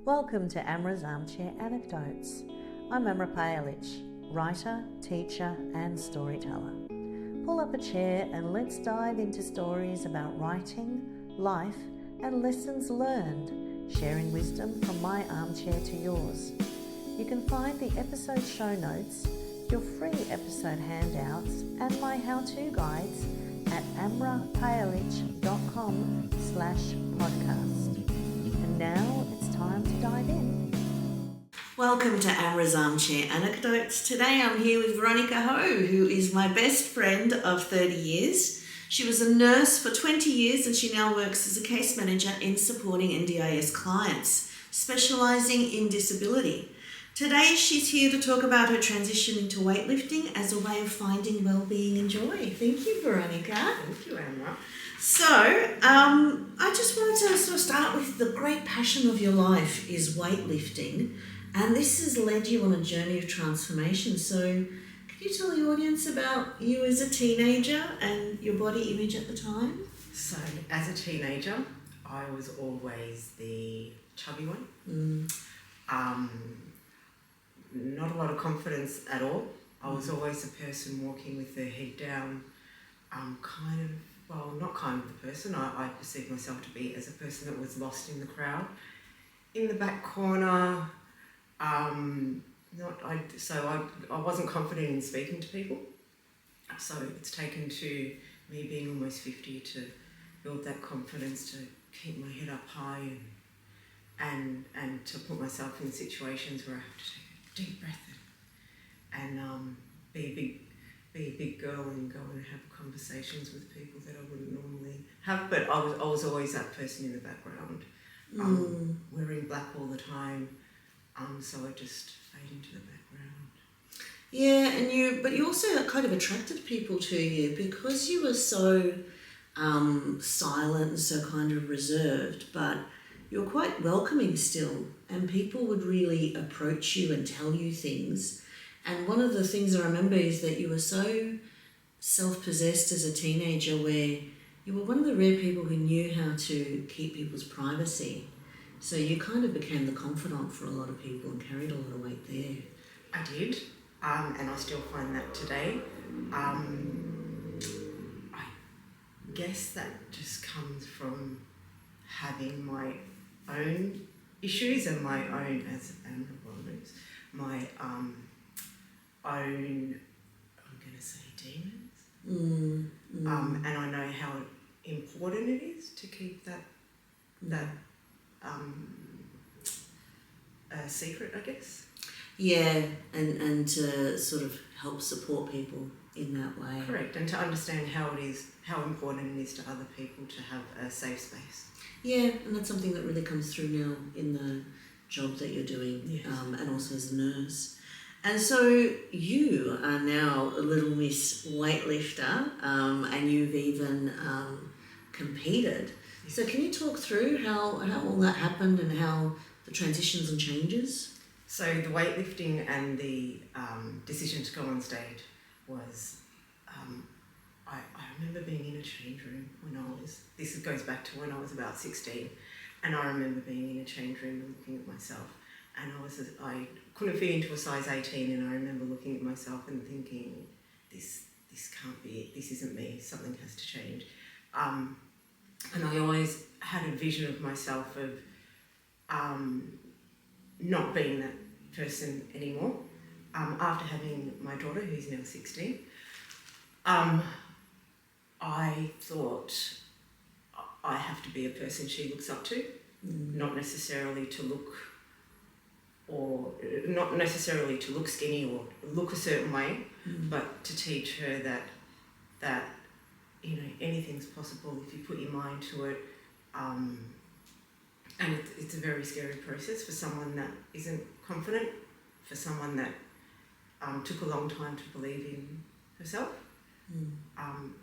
Welcome to Amra's Armchair Anecdotes. I'm Amra, writer, teacher and storyteller. Pull up a chair and let's dive into stories about writing, life and lessons learned, sharing wisdom from my armchair to yours. You can find the episode show notes, your free episode handouts and my how-to guides at amrapayalich.com/podcast. And now it's time to dive in. Welcome to Amra's Armchair Anecdotes. Today I'm here with Veronica Ho, who is my best friend of 30 years. She was a nurse for 20 years and she now works as a case manager in supporting NDIS clients, specialising in disability. Today she's here to talk about her transition into weightlifting as a way of finding well-being and joy. Thank you, Veronica. Thank you, Amra. So, I just wanted to sort of start with the great passion of your life is weightlifting, and this has led you on a journey of transformation. So, can you tell the audience about you as a teenager and your body image at the time? So, as a teenager, I was always the chubby one. Not a lot of confidence at all. I was always the person walking with their head down, not kind of the person. I perceived myself to be as a person that was lost in the crowd, in the back corner. I wasn't confident in speaking to people. So it's taken to me being almost 50 to build that confidence to keep my head up high and to put myself in situations where I have to take a deep breath and be a big girl and go and have conversations with people that I wouldn't normally have. But I was always that person in the background, wearing black all the time. So I just fade into the background. Yeah, but you also kind of attracted people to you because you were so silent and so kind of reserved, but you were quite welcoming still, and people would really approach you and tell you things. And one of the things I remember is that you were so self-possessed as a teenager where you were one of the rare people who knew how to keep people's privacy. So you kind of became the confidant for a lot of people and carried a lot of weight there. I did, and I still find that today. I guess that just comes from having my own issues and my own, as Amra knows, my own, I'm going to say demons. And I know how important it is to keep that secret, I guess. Yeah, and to sort of help support people in that way. Correct, and to understand how important it is to other people to have a safe space. Yeah, and that's something that really comes through now in the job that you're doing, yes. And also as a nurse. And so you are now a little Miss Weightlifter, and you've even competed. Yes. So can you talk through how all that happened and how the transitions and changes? So the weightlifting and the decision to go on stage was, I remember being in a change room this goes back to when I was about 16, and I remember being in a change room and looking at myself, and I couldn't fit into a size 18, and I remember looking at myself and thinking, this can't be it, this isn't me, something has to change. And I always had a vision of myself of not being that person anymore. After having my daughter, who's now 16, I thought I have to be a person she looks up to, not necessarily to look skinny or look a certain way, but to teach her that anything's possible if you put your mind to it. And it's a very scary process for someone that isn't confident, for someone that took a long time to believe in herself.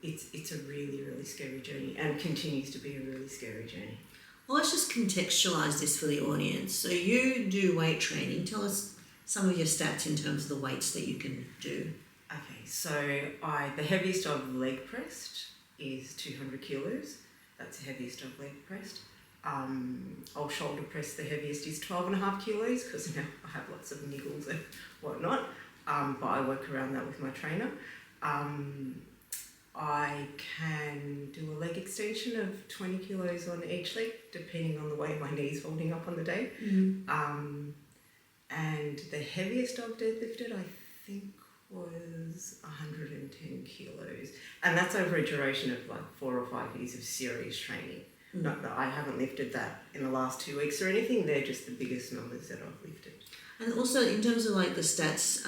It's a really, really scary journey and continues to be a really scary journey. Well, let's just contextualise this for the audience. So you do weight training. Tell us some of your stats in terms of the weights that you can do. Okay, so the heaviest I've leg pressed is 200 kilos. That's the heaviest I've leg pressed. I'll shoulder press. The heaviest is 12.5 kilos because now I have lots of niggles and whatnot. But I work around that with my trainer. I can do a leg extension of 20 kilos on each leg, depending on the way my knee's holding up on the day. And the heaviest I've deadlifted, I think, was 110 kilos. And that's over a duration of like 4 or 5 years of serious training. Not that I haven't lifted that in the last 2 weeks or anything, they're just the biggest numbers that I've lifted. And also in terms of like the stats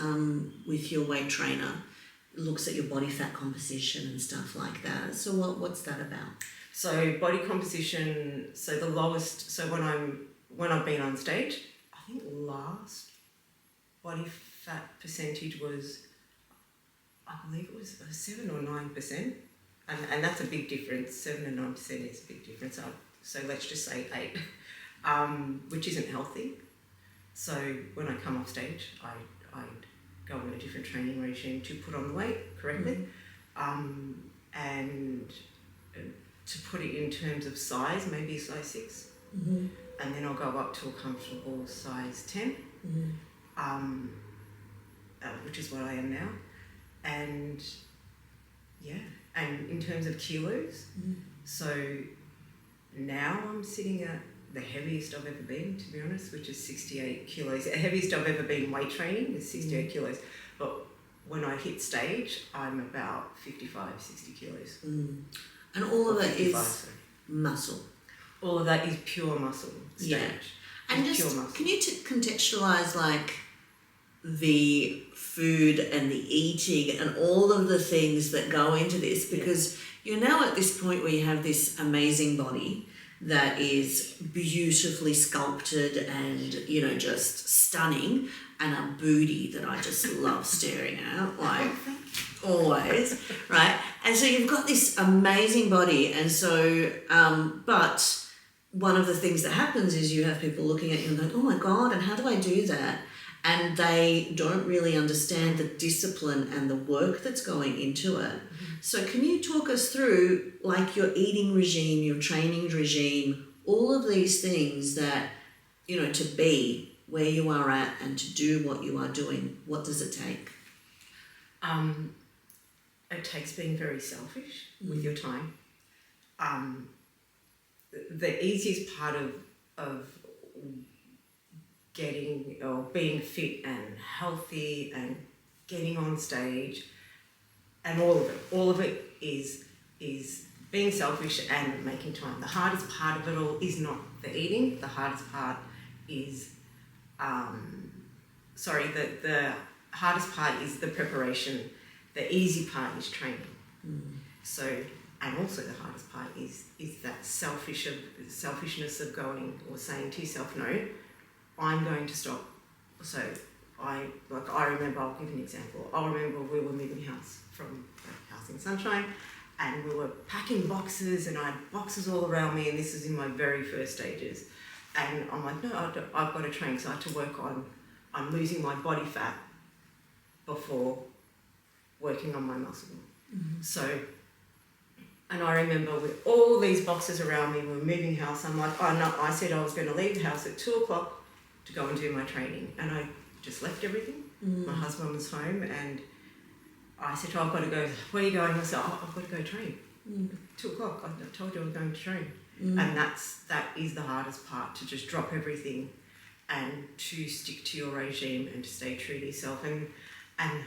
with your weight trainer, it looks at your body fat composition and stuff like that. So what's that about? So body composition, so the lowest, so when I've been on stage, I think last body fat percentage was, I believe it was 7 or 9%. And that's a big difference. 7 and 9% is a big difference. So let's just say 8, which isn't healthy. So when I come off stage, I go on a different training regime to put on the weight correctly. And to put it in terms of size, maybe a size 6. And then I'll go up to a comfortable size 10, which is what I am now. And yeah, and in terms of kilos, so now I'm sitting at the heaviest I've ever been, to be honest, which is 68 kilos. The heaviest I've ever been weight training is 68 kilos. But when I hit stage, I'm about 55, 60 kilos. And all of that is muscle. All of that is pure muscle stage. Yeah. And just, can you contextualise like the food and the eating and all of the things that go into this? Because you're now at this point where you have this amazing body that is beautifully sculpted and, you know, just stunning, and a booty that I just love staring at, like always, right? And so you've got this amazing body, and so, but one of the things that happens is you have people looking at you and going, oh my God, and how do I do that? And they don't really understand the discipline and the work that's going into it. So can you talk us through like your eating regime, your training regime, all of these things that, you know, to be where you are at and to do what you are doing, what does it take? It takes being very selfish with your time. The easiest part of getting or being fit and healthy and getting on stage and all of it is being selfish and making time. The hardest part of it all is not the eating. The hardest part is the hardest part is the preparation. The easy part is training. So, and also the hardest part is that selfishness of going or saying to yourself, no, I'm going to stop. So I remember, I'll give an example. I remember we were moving house from House in Sunshine, and we were packing boxes, and I had boxes all around me, and this was in my very first stages. And I'm like, no, I've got to train, so I had to work on losing my body fat before working on my muscle. So, and I remember with all these boxes around me, we were moving house, I'm like, oh no, I said I was going to leave the house at 2 o'clock to go and do my training, and I just left everything. My husband was home, and I said, oh, I've got to go. Where are you going? I said, oh, I've got to go train. 2 o'clock, I told you I was going to train. And that is the hardest part, to just drop everything and to stick to your regime and to stay true to yourself. And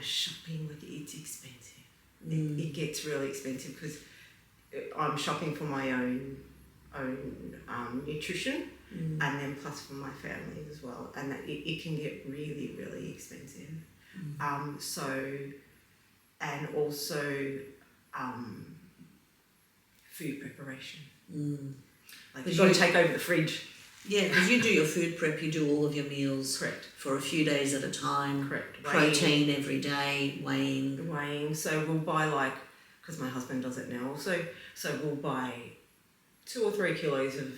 shopping, like, it's expensive. It gets really expensive because I'm shopping for my own nutrition, and then plus for my family as well, and it can get really, really expensive. And also food preparation. Like, you've got to take over the fridge. Yeah, because you do your food prep, you do all of your meals. Correct. For a few days at a time. Correct. Protein every day, weighing. So we'll buy, because my husband does it now also, so we'll buy 2 or 3 kilos of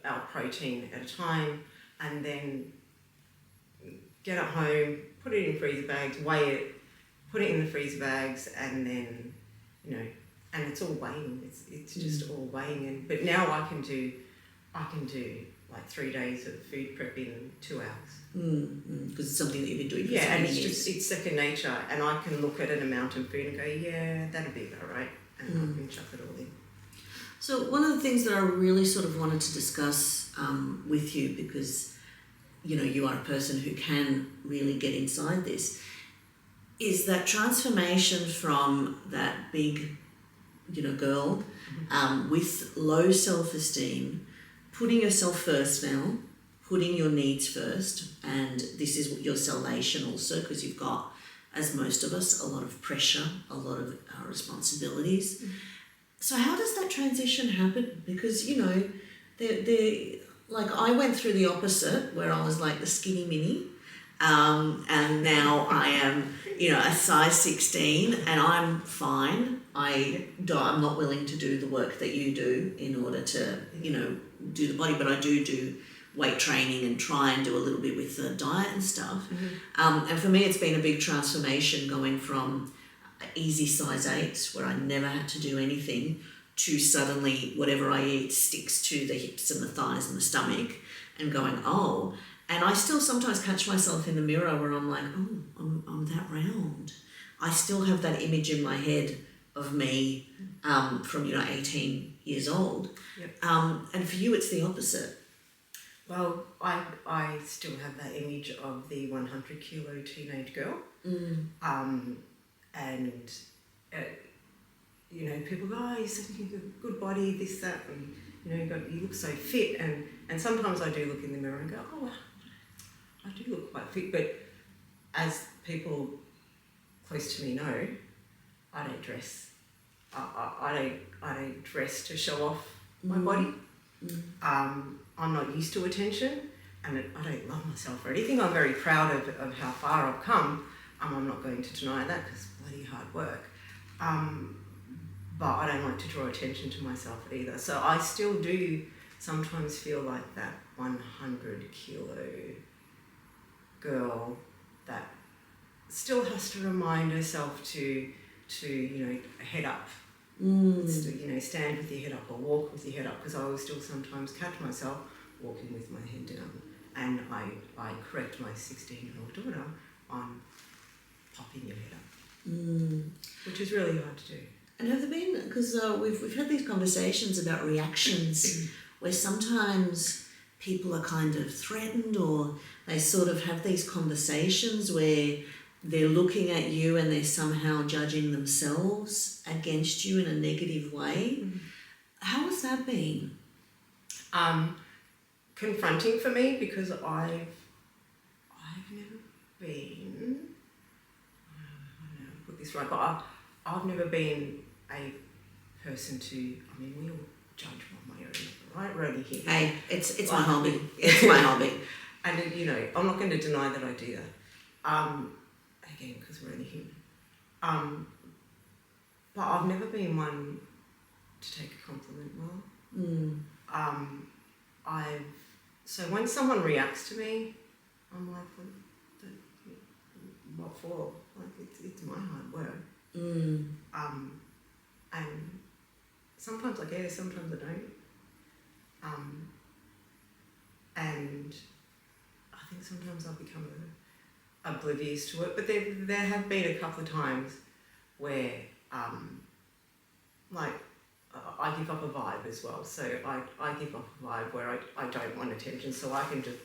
our protein at a time, and then get it home, put it in freezer bags, weigh it, put it in the freezer bags, and then, you know, and it's all weighing. It's just all weighing. But now I can do I can do like 3 days of food prep in 2 hours. Because it's something that you've been doing for so Yeah, and many years. it's second nature, and I can look at an amount of food and go, yeah, that'll be about right, and I can chuck it all in. So one of the things that I really sort of wanted to discuss with you, because you are a person who can really get inside this, is that transformation from that big, girl with low self-esteem, putting yourself first now, putting your needs first, and this is your salvation also, because you've got, as most of us, a lot of pressure, a lot of responsibilities. So how does that transition happen? Because, they're like, I went through the opposite, where I was like the skinny mini, and now I am, a size 16, and I'm fine. I'm not willing to do the work that you do in order to, do the body, but I do weight training and try and do a little bit with the diet and stuff. And for me, it's been a big transformation going from easy size 8, where I never had to do anything, to suddenly whatever I eat sticks to the hips and the thighs and the stomach, and going, oh. And I still sometimes catch myself in the mirror where I'm like, oh, I'm that round. I still have that image in my head of me from 18 years old. Yep. And for you, it's the opposite. Well, I still have that image of the 100 kilo teenage girl. And people go, oh, you're such a good body, this, that, and you look so fit. And sometimes I do look in the mirror and go, oh, I do look quite fit. But as people close to me know, I don't dress. I don't dress to show off my body. I'm not used to attention, and I don't love myself or anything. I'm very proud of how far I've come. I'm not going to deny that, because bloody hard work. But I don't like to draw attention to myself either. So I still do sometimes feel like that 100 kilo girl that still has to remind herself to head up. Stand with your head up or walk with your head up, because I will still sometimes catch myself walking with my head down, and I correct my 16-year-old daughter on popping your head up, which is really hard to do. And have there been, because we've had these conversations about reactions where sometimes people are kind of threatened, or they sort of have these conversations where they're looking at you and they're somehow judging themselves against you in a negative way. How has that been? Confronting for me, because I've never been, I don't know, put this right, but I've never been a person to, we all judge one way or another, right? We're only here. Hey, it's my hobby. It's my hobby. And I'm not going to deny that I do that. Again, because we're only human. But I've never been one to take a compliment well. So when someone reacts to me, I'm like, what for? Like, it's my hard work. And sometimes I get it, sometimes I don't. And I think sometimes I've become oblivious to it, but there have been a couple of times where I give up a vibe as well. So I give off a vibe where I don't want attention, so I can just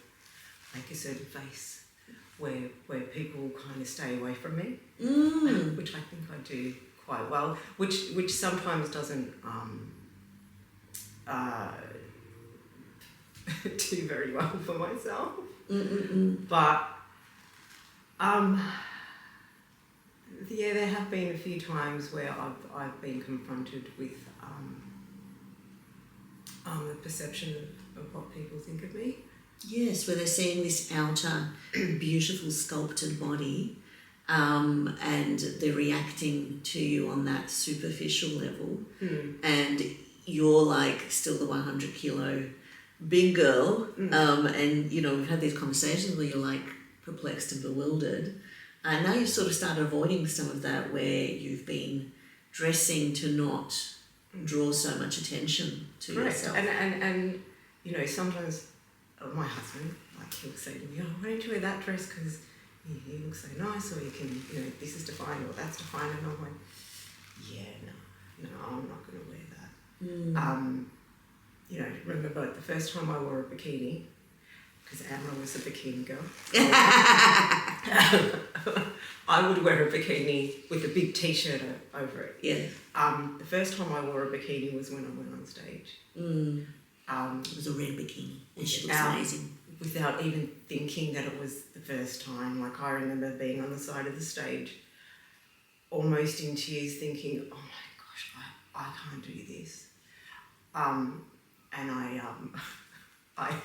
make a certain face where people kind of stay away from me, which I think I do quite well, which sometimes doesn't do very well for myself. But there have been a few times where I've been confronted with the perception of what people think of me. Yes, where they're seeing this outer, beautiful sculpted body, and they're reacting to you on that superficial level, and you're like still the 100 kilo big girl, and we've had these conversations where you're like perplexed and bewildered, and now you've sort of started avoiding some of that, where you've been dressing to not draw so much attention to yourself. And you know, sometimes my husband, like, he'll say to me, oh, why don't you wear that dress because you look so nice, or you can, you know, this is defined or that's defined, and I'm like, yeah, no, I'm not going to wear that. You know, remember the first time I wore a bikini, because Amra was a bikini girl, I would wear a bikini with a big t-shirt over it. Yeah. The first time I wore a bikini was when I went on stage. It was a red bikini, and she looks amazing. Without even thinking that it was the first time. Like, I remember being on the side of the stage, almost in tears, thinking, oh my gosh, I can't do this. And I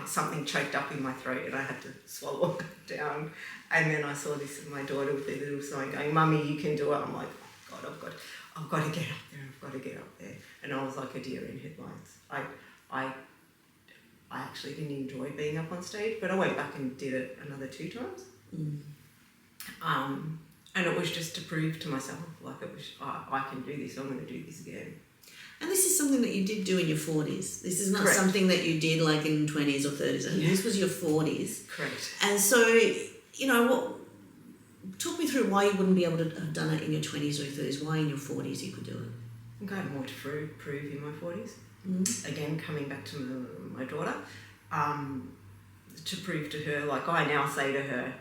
something choked up in my throat and I had to swallow it down. And then I saw this of my daughter with a little sign going, Mummy, you can do it. I'm like, oh God, I've got to get up there. I've got to get up there. And I was like a deer in headlights. I actually didn't enjoy being up on stage, but I went back and did it another 2 times. And it was just to prove to myself, like, it was, I can do this, I'm going to do this again. And this is something that you did do in your 40s. This is not Correct. Something that you did like in 20s or 30s. And This was your 40s. Correct. And so, you know, talk me through why you wouldn't be able to have done it in your 20s or 30s. Why in your 40s you could do it? Okay, more to prove in my 40s. Again, coming back to my daughter, to prove to her, like, I now say to her,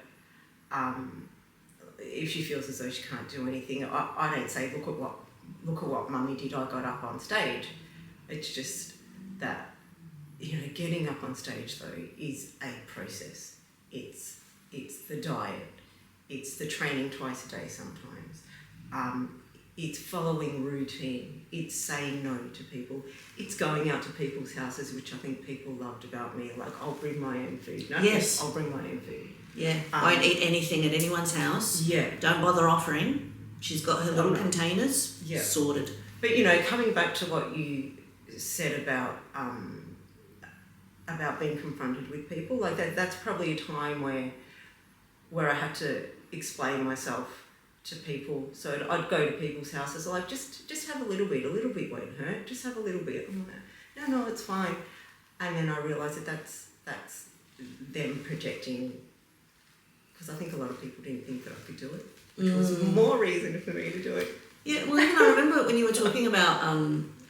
if she feels as though she can't do anything, I don't say, look at what Mummy did, I got up on stage. It's just that, you know, getting up on stage though is a process. It's the diet, it's the training twice a day sometimes, it's following routine, it's saying no to people, it's going out to people's houses, which I think people loved about me, like, I'll bring my own food. No, yes. I'll bring my own food. Yeah, won't eat anything at anyone's house. Yeah. Don't bother offering. She's got her little containers sorted. But, you know, coming back to what you said about being confronted with people, like that's probably a time where I had to explain myself to people. So I'd go to people's houses, like, just have a little bit won't hurt, just have a little bit. I'm like, no, it's fine. And then I realised that that's them projecting, because I think a lot of people didn't think that I could do it, which was more reason for me to do it. Yeah, well, even I remember when you were talking about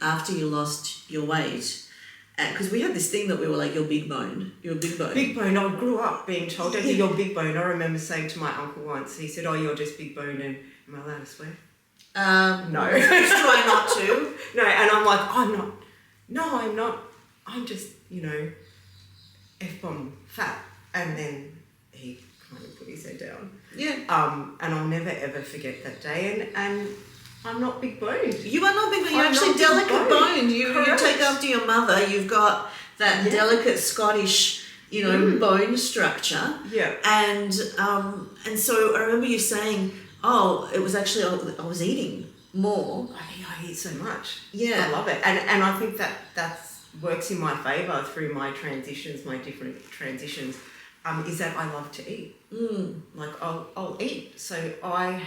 after you lost your weight, because we had this thing that we were like, you're big boned. Big bone. I grew up being told, Daddy, you're big bone. I remember saying to my uncle once, he said, oh, you're just big boned. And am I allowed to swear? No. Try not to. No, and I'm like, I'm not. No, I'm not. I'm just, you know, F-bomb fat. And then he kind of put his head down. Yeah. And I'll never ever forget that day. And I'm not big boned. You are not big boned. You're actually delicate boned. You take after your mother. You've got that delicate Scottish, you know, bone structure. Yeah. And so I remember you saying, oh, it was actually, I was eating more. I eat so much. Yeah. I love it. And I think that works in my favour through my transitions, my different transitions, is that I love to eat. Like, I'll eat. So I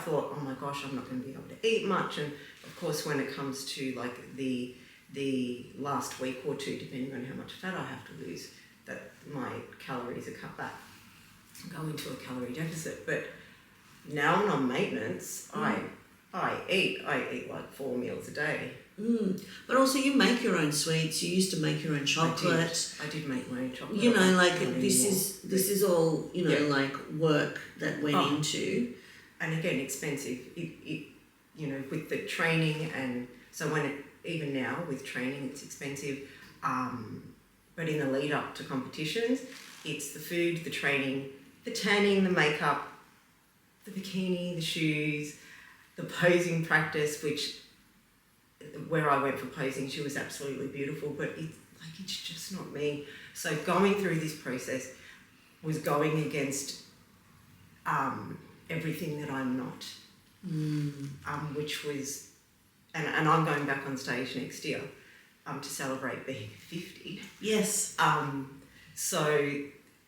thought, oh my gosh, I'm not going to be able to eat much. And of course, when it comes to like the last week or two, depending on how much fat I have to lose, that my calories are cut back, go into a calorie deficit. But now I'm on maintenance, I eat like 4 meals a day. But also you make your own sweets. You used to make your own chocolate. I did make my own chocolate. You know, like this is all, you know, like work that went into. And again, expensive. It you know, with the training, and so even now with training, it's expensive. But in the lead up to competitions, it's the food, the training, the tanning, the makeup, the bikini, the shoes, the posing practice, where I went for posing, she was absolutely beautiful, but it's just not me. So going through this process was going against everything that I'm not, which was, and I'm going back on stage next year to celebrate being 50. Yes. So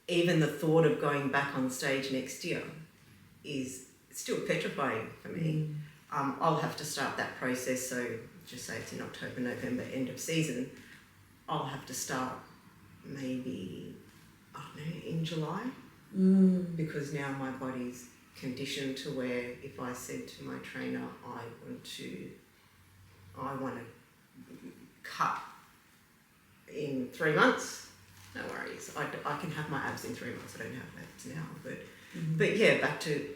even the thought of going back on stage next year is still petrifying for me. I'll have to start that process, so just say it's in October, November, end of season. I'll have to start maybe, I don't know, in July. Because now my body's conditioned to where if I said to my trainer, I want to cut in 3 months, no worries. I can have my abs in 3 months. I don't have abs now, but yeah, back to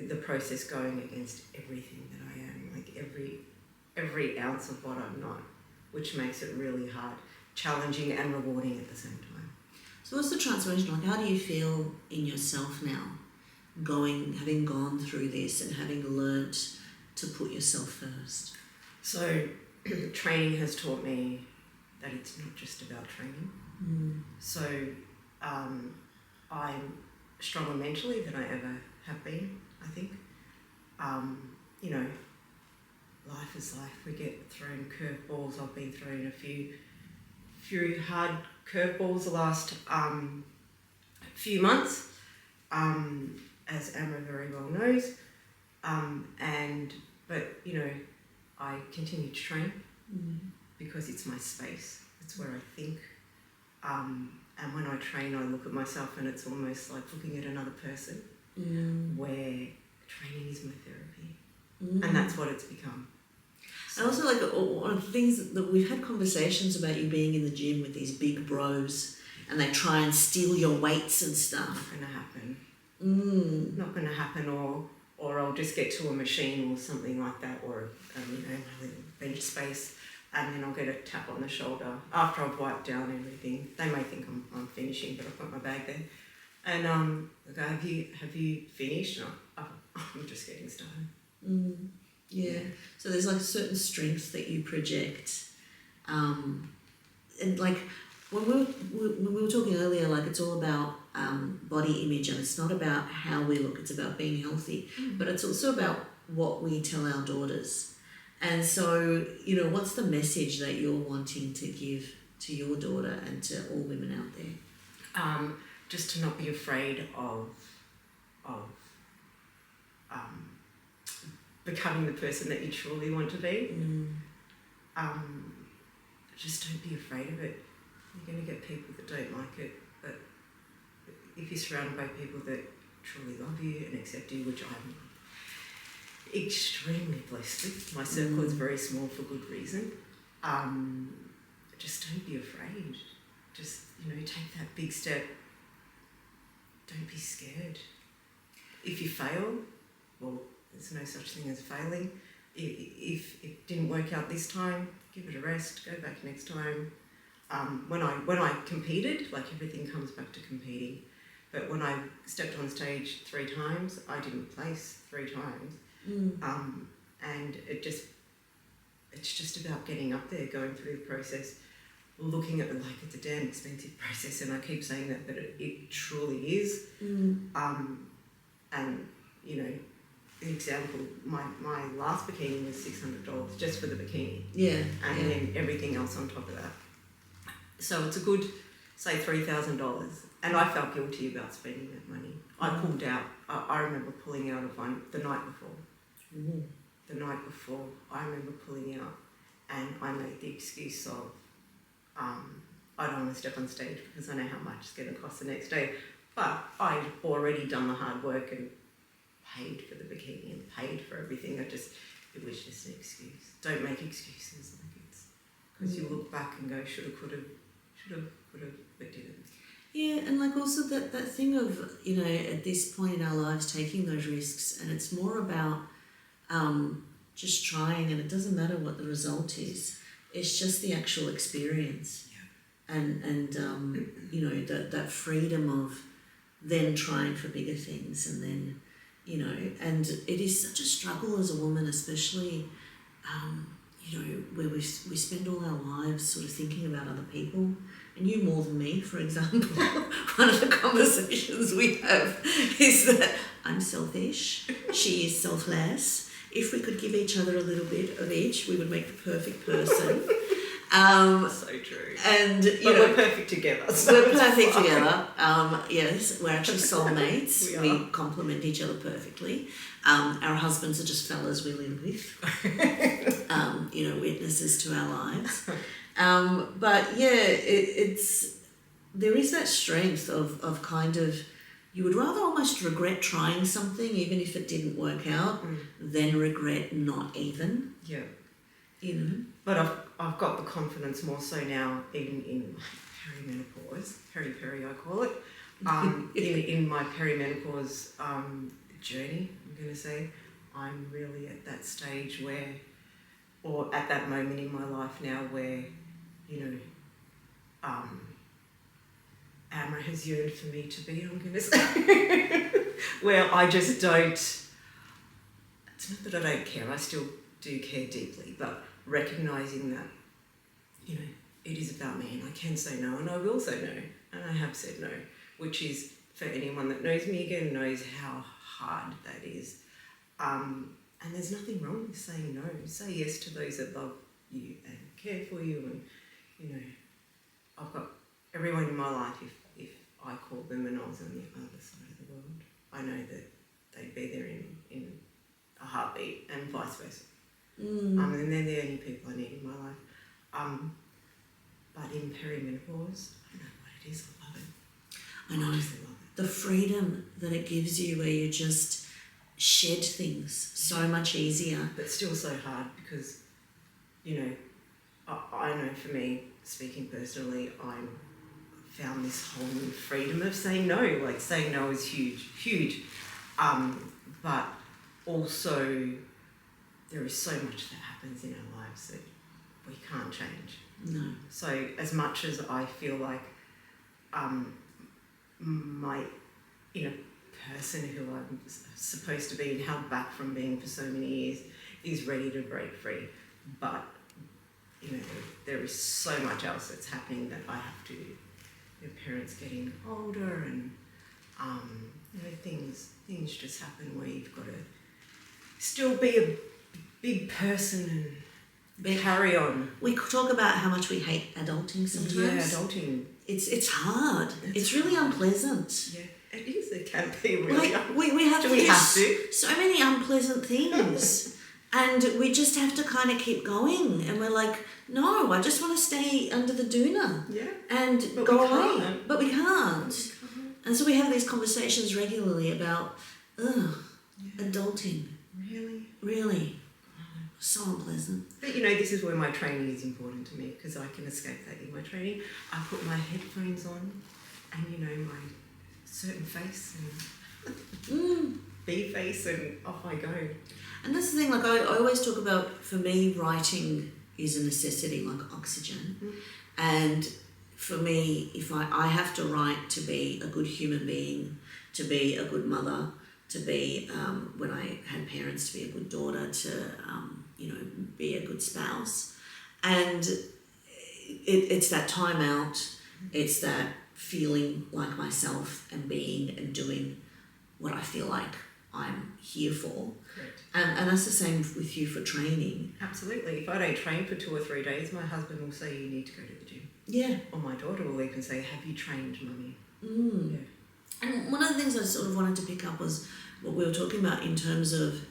the process going against everything that I am, like every ounce of what I'm not, which makes it really hard, challenging and rewarding at the same time. So what's the transformation like? How do you feel in yourself now, having gone through this and having learnt to put yourself first? So training has taught me that it's not just about training. So I'm stronger mentally than I ever have been, I think. You know, life is life. We get thrown curveballs. I've been thrown a few hard curveballs the last few months, as Amra very well knows. But you know, I continue to train because it's my space. It's where I think. And when I train, I look at myself, and it's almost like looking at another person. Where training is my therapy, and that's what it's become. And also, like, one of the things that we've had conversations about you being in the gym with these big bros, and they try and steal your weights and stuff. Not going to happen. Not going to happen, or I'll just get to a machine or something like that, or a little bench space, and then I'll get a tap on the shoulder after I've wiped down everything. They may think I'm finishing, but I've got my bag there, and they go, have you finished? No, I'm just getting started. Yeah. So there's like a certain strength that you project, and like when we were talking earlier, like it's all about body image, and it's not about how we look. It's about being healthy, but it's also about what we tell our daughters. And so, you know, what's the message that you're wanting to give to your daughter and to all women out there? Just to not be afraid of becoming the person that you truly want to be. Just don't be afraid of it. You're going to get people that don't like it, but if you're surrounded by people that truly love you and accept you, which I'm extremely blessed with, my circle is very small for good reason. Just don't be afraid. Just, take that big step. Don't be scared. If you fail, well, there's no such thing as failing. If it didn't work out this time, give it a rest, go back next time. When I competed, like everything comes back to competing, but when I stepped on stage 3 times, I didn't place 3 times. And it's just about getting up there, going through the process, looking at it like it's a damn expensive process, and I keep saying that, but it truly is. And the example, my last bikini was $600 just for the bikini. Yeah. And then everything else on top of that. So it's a good, say, $3,000. And I felt guilty about spending that money. I pulled out. I remember pulling out of one the night before. The night before, I remember pulling out, and I made the excuse of, I don't want to step on stage because I know how much it's going to cost the next day. But I'd already done the hard work and paid for the bikini and paid for everything. It was just an excuse. Don't make excuses, like it's because you look back and go, shoulda, coulda, but didn't. Yeah, and like also that thing of, at this point in our lives, taking those risks, and it's more about just trying, and it doesn't matter what the result is. It's just the actual experience. Yeah. And that freedom of then trying for bigger things, and then, and it is such a struggle as a woman, especially, where we spend all our lives sort of thinking about other people. And you more than me, for example. One of the conversations we have is that I'm selfish, she is selfless. If we could give each other a little bit of each, we would make the perfect person. So true. And we're perfect together. So we're perfect together. Yes, we're actually soulmates. We complement each other perfectly. Our husbands are just fellas we live with. Witnesses to our lives. But yeah, there is that strength of kind of, you would rather almost regret trying something even if it didn't work out than regret not even. Yeah. You know? But I've got the confidence more so now, even in perimenopause, peri I call it, in my perimenopause journey, I'm going to say, I'm really at that stage where, or at that moment in my life now where, you know, Amra has yearned for me to be, I'm going to say, where I just don't, it's not that I don't care, I still do care deeply, but recognising that, you know, it is about me and I can say no and I will say no, and I have said no, which is, for anyone that knows me again, knows how hard that is. And there's nothing wrong with saying no. Say yes to those that love you and care for you, and, you know, I've got everyone in my life, if I called them and I was on the other side of the world, I know that they'd be there in a heartbeat, and vice versa. And they're the only people I need in my life. But in perimenopause, I don't know what it is, I love it. I know. I just love it. The freedom that it gives you, where you just shed things so much easier. But still so hard because, you know, I know for me, speaking personally, I found this whole new freedom of saying no. Like, saying no is huge. But also, there is so much that happens in our lives that we can't change. No. So as much as I feel like my inner person who I'm supposed to be and held back from being for so many years is ready to break free, but, you know, there is so much else that's happening that I have to, your parents getting older and, you know, things just happen where you've got to still be a big person and carry on. We talk about how much we hate adulting sometimes. Yeah, adulting. It's hard. It's really unpleasant. Yeah, it is. It can be really. Like, we have Do to we do have to? so many unpleasant things. And we just have to kind of keep going. And we're like, no, I just want to stay under the doona. Yeah. And But go we away. can't. But we can't. And so we have these conversations regularly about, adulting. Really. So unpleasant. But, you know, this is where my training is important to me, because I can escape that in my training. I put my headphones on and, you know, my certain face and bee face, and off I go. And that's the thing, like I always talk about, for me, writing is a necessity, like oxygen. And for me, if I have to write to be a good human being, to be a good mother, to be, when I had parents, to be a good daughter, to, you know, be a good spouse. And it's that time out, it's that feeling like myself and being and doing what I feel like I'm here for. Correct. And that's the same with you for training. Absolutely. If I don't train for 2 or 3 days, my husband will say, you need to go to the gym. Yeah. Or my daughter will even say, have you trained, Mummy? Yeah. And one of the things I sort of wanted to pick up was what we were talking about in terms of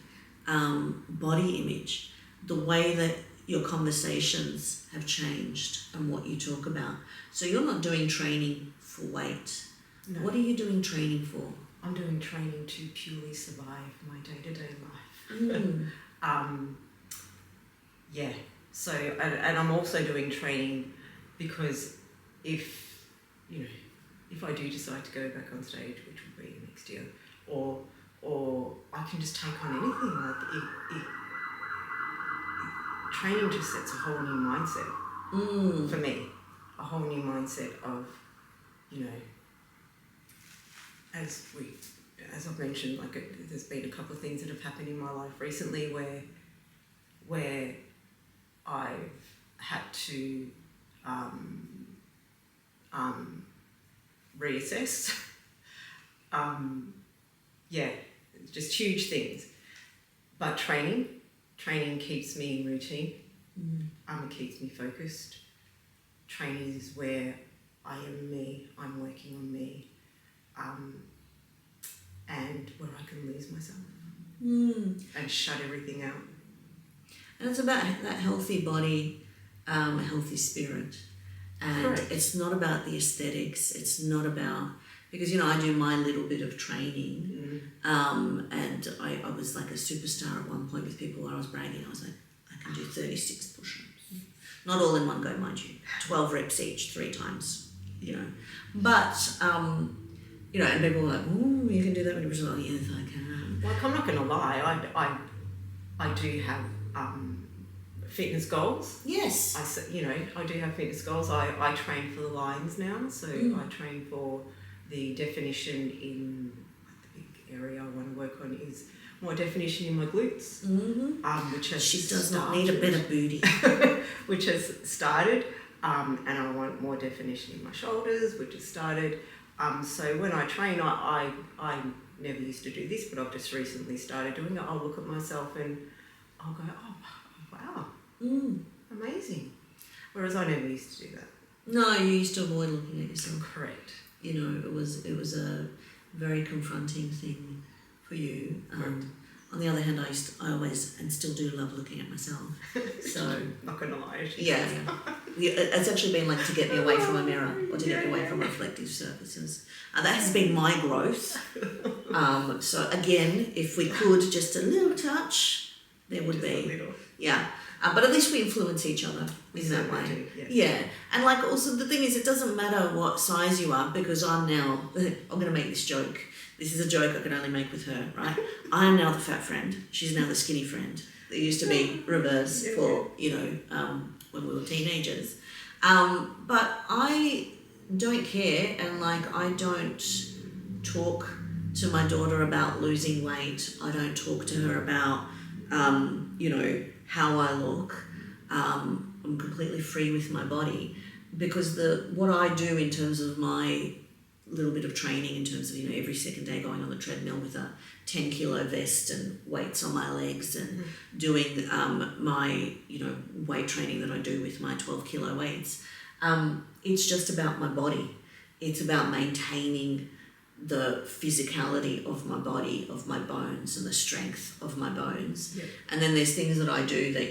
body image, the way that your conversations have changed and what you talk about. So you're not doing training for weight. No. What are you doing training for? I'm doing training to purely survive my day-to-day life. Yeah. So, and I'm also doing training because if, you know, if I do decide to go back on stage, which will be next year, or I can just take on anything. Like training just sets a whole new mindset for me, a whole new mindset of, you know, as I've mentioned, like there's been a couple of things that have happened in my life recently where I've had to reassess. Yeah, just huge things. But training keeps me in routine. It keeps me focused. Training is where I am me. I'm working on me. And where I can lose myself and shut everything out. And it's about that healthy body a healthy spirit. And Correct. it's not about the aesthetics. It's not about, because, you know, I do my little bit of training, and I was like a superstar at one point with people where I was bragging. I was like, I can do 36 push-ups. Not all in one go, mind you. 12 reps each, 3 times, you know. But, you know, and people were like, oh, you can do that when you're like, yes, I can. Like, I'm not going to lie, I do have fitness goals. Yes. I do have fitness goals. I train for the lines now, so I train for the definition in the big area I want to work on is more definition in my glutes, which has She does not need a better booty. which has started, and I want more definition in my shoulders, which has started. So when I train, I never used to do this, but I've just recently started doing it. I'll look at myself and I'll go, oh wow, amazing. Whereas I never used to do that. No, you used to avoid looking at yourself. Correct. You know, it was a very confronting thing for you. On the other hand, I always and still do love looking at myself. So Not gonna lie. yeah, it's actually been like to get me away from a mirror or to get me away from reflective surfaces. That has been my growth. So again, if we could just a little touch, there would Just be. a little. Yeah. But at least we influence each other in that way. Do, yes. Yeah. And like also the thing is, it doesn't matter what size you are, because I'm going to make this joke. This is a joke I can only make with her, right? I am now the fat friend. She's now the skinny friend. It used to be reverse for, you know, when we were teenagers. But I don't care, and like I don't talk to my daughter about losing weight. I don't talk to her about, you know, how I look. I'm completely free with my body, because what I do in terms of my little bit of training, in terms of, you know, every second day going on the treadmill with a 10 kilo vest and weights on my legs, and doing my, you know, weight training that I do with my 12 kilo weights. It's just about my body. It's about maintaining the physicality of my body, of my bones, and the strength of my bones. Yep. And then there's things that I do that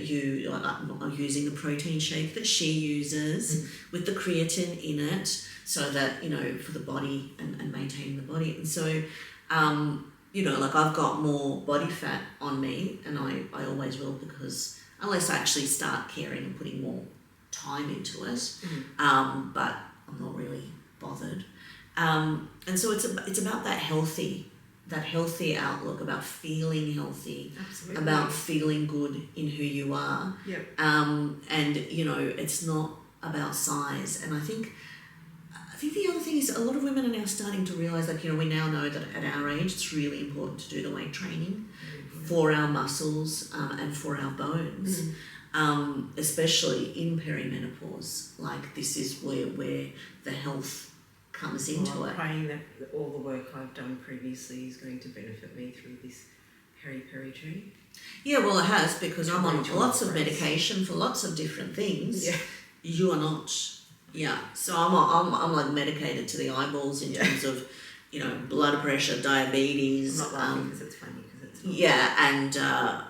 I'm using the protein shake that she uses with the creatine in it, so that, you know, for the body and maintaining the body. And so, you know, like I've got more body fat on me, and I always will, because unless I actually start caring and putting more time into it, but I'm not really bothered. And so it's about that healthy outlook, about feeling healthy. Absolutely. About feeling good in who you are. Yep. And, you know, it's not about size. And I think the other thing is, a lot of women are now starting to realise, like, you know, we now know that at our age it's really important to do the weight training for our muscles and for our bones, especially in perimenopause. Like, this is where the health comes into I'm it. praying that all the work I've done previously is going to benefit me through this peri journey. Yeah, well, it has, because I'm on Enjoy lots the of process. medication for lots of different things. Yeah. You are not. Yeah. So I'm like medicated to the eyeballs in terms of, you know, blood pressure, diabetes. I'm not laughing because it's funny, because it's not. Yeah, and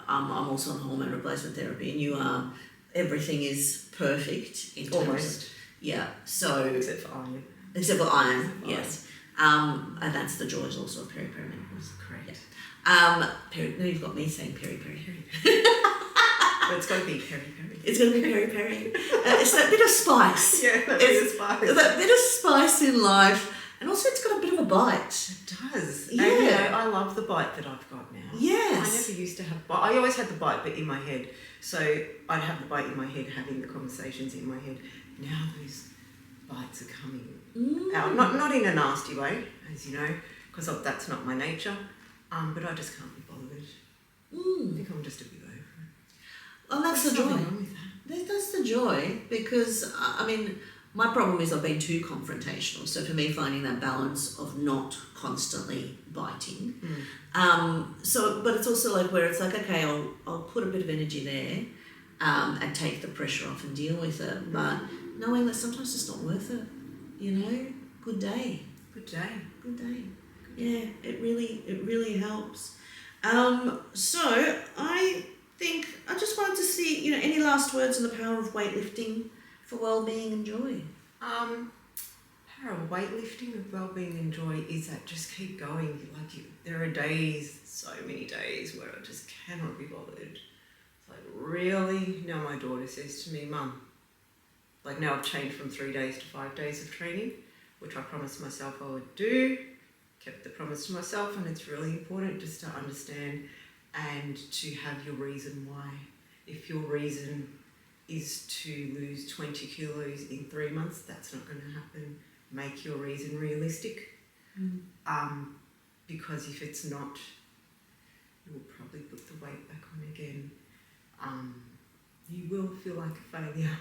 I'm also on hormone replacement therapy, and you are. Everything is perfect in terms Almost. of, yeah. So Except for iron. except for iron, Except for yes. And that's the joys also of perimenopause. Correct. Now you've got me saying peri. But it's got to be peri. It's going to be peri. It's that bit of spice. Yeah, that bit of spice. That bit of spice in life. And also it's got a bit of a bite. It does. Yeah. And, you know, I love the bite that I've got now. Yes. I never used to have bite. I always had the bite, but in my head. So I'd have the bite in my head, having the conversations in my head. Now those bites are coming out. Not in a nasty way, as you know, because that's not my nature. But I just can't be bothered. I think I'm just a bit over it. Well, that's There's the joy. nothing wrong with that. That's the joy, because, I mean, my problem is I've been too confrontational. So for me, finding that balance of not constantly biting. But it's also like where it's like, okay, I'll put a bit of energy there and take the pressure off and deal with it. But knowing that sometimes it's not worth it, you know, good day. Good day. Good day. Yeah, it really helps. So I think I just wanted to see, any last words on the power of weightlifting for well-being and joy? Power of weightlifting of well-being and joy is that just keep going. There are days, so many days, where I just cannot be bothered. It's like, really? Now my daughter says to me, Mum, now I've changed from 3 days to 5 days of training, which I promised myself I would do. Kept the promise to myself, and it's really important just to understand and to have your reason why. If your reason is to lose 20 kilos in 3 months, that's not going to happen. Make your reason realistic. Because if it's not, you will probably put the weight back on again. You will feel like a failure.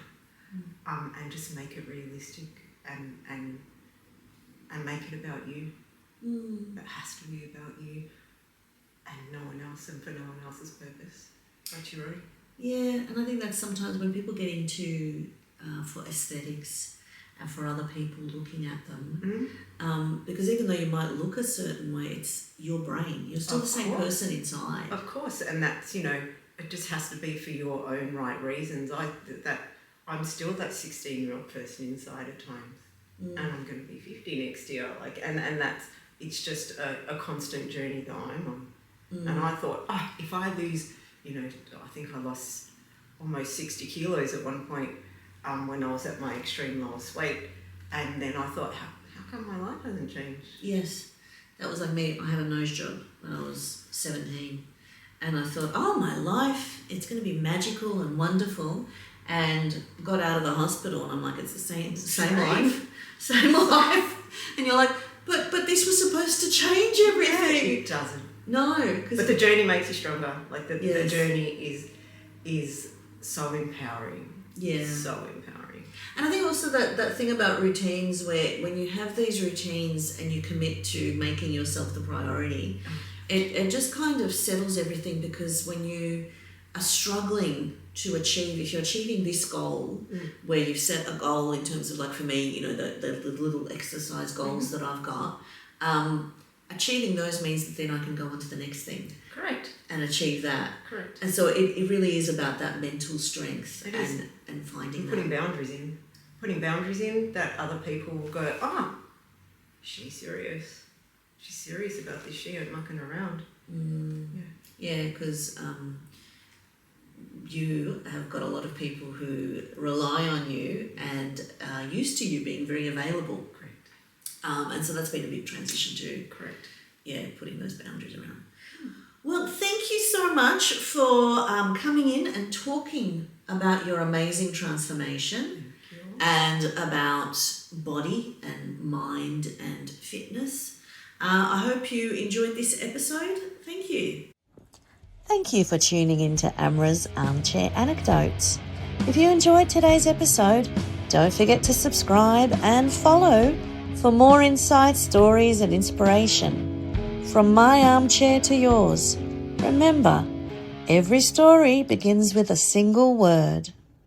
And just make it realistic and make it about you. It has to be about you and no one else, and for no one else's purpose. Right, you, Rory? Yeah, and I think that's sometimes when people get into for aesthetics and for other people looking at them, because even though you might look a certain way, it's your brain. You're still the same person inside. Of course, and that's, it just has to be for your own right reasons. I'm still that 16-year-old person inside at times, and I'm going to be 50 next year. And it's just a constant journey that I'm on. And I thought, if I lose, I think I lost almost 60 kilos at one point when I was at my extreme lowest weight. And then I thought, how come my life hasn't changed? Yes, that was like me. I had a nose job when I was 17. And I thought, my life, it's going to be magical and wonderful. And got out of the hospital and I'm like, it's the same life. And you're like, but this was supposed to change everything. It doesn't. No. But the journey makes you stronger. The journey is so empowering. Yeah. So empowering. And I think also that thing about routines, where when you have these routines and you commit to making yourself the priority, it just kind of settles everything, because when you are struggling to achieve, if you're achieving this goal, where you've set a goal in terms of, for me, the little exercise goals that I've got, achieving those means that then I can go on to the next thing. Correct. And achieve that. Correct. And so it really is about that mental strength and finding putting boundaries in. Putting boundaries in that other people will go, she's serious. She's serious about this. She ain't mucking around. Yeah, because you have got a lot of people who rely on you and are used to you being very available. Correct. And so that's been a big transition too. Correct. Yeah, putting those boundaries around. Well, thank you so much for coming in and talking about your amazing transformation and about body and mind and fitness. I hope you enjoyed this episode. Thank you. Thank you for tuning in to Amra's Armchair Anecdotes. If you enjoyed today's episode, don't forget to subscribe and follow for more insights, stories and inspiration. From my armchair to yours, remember, every story begins with a single word.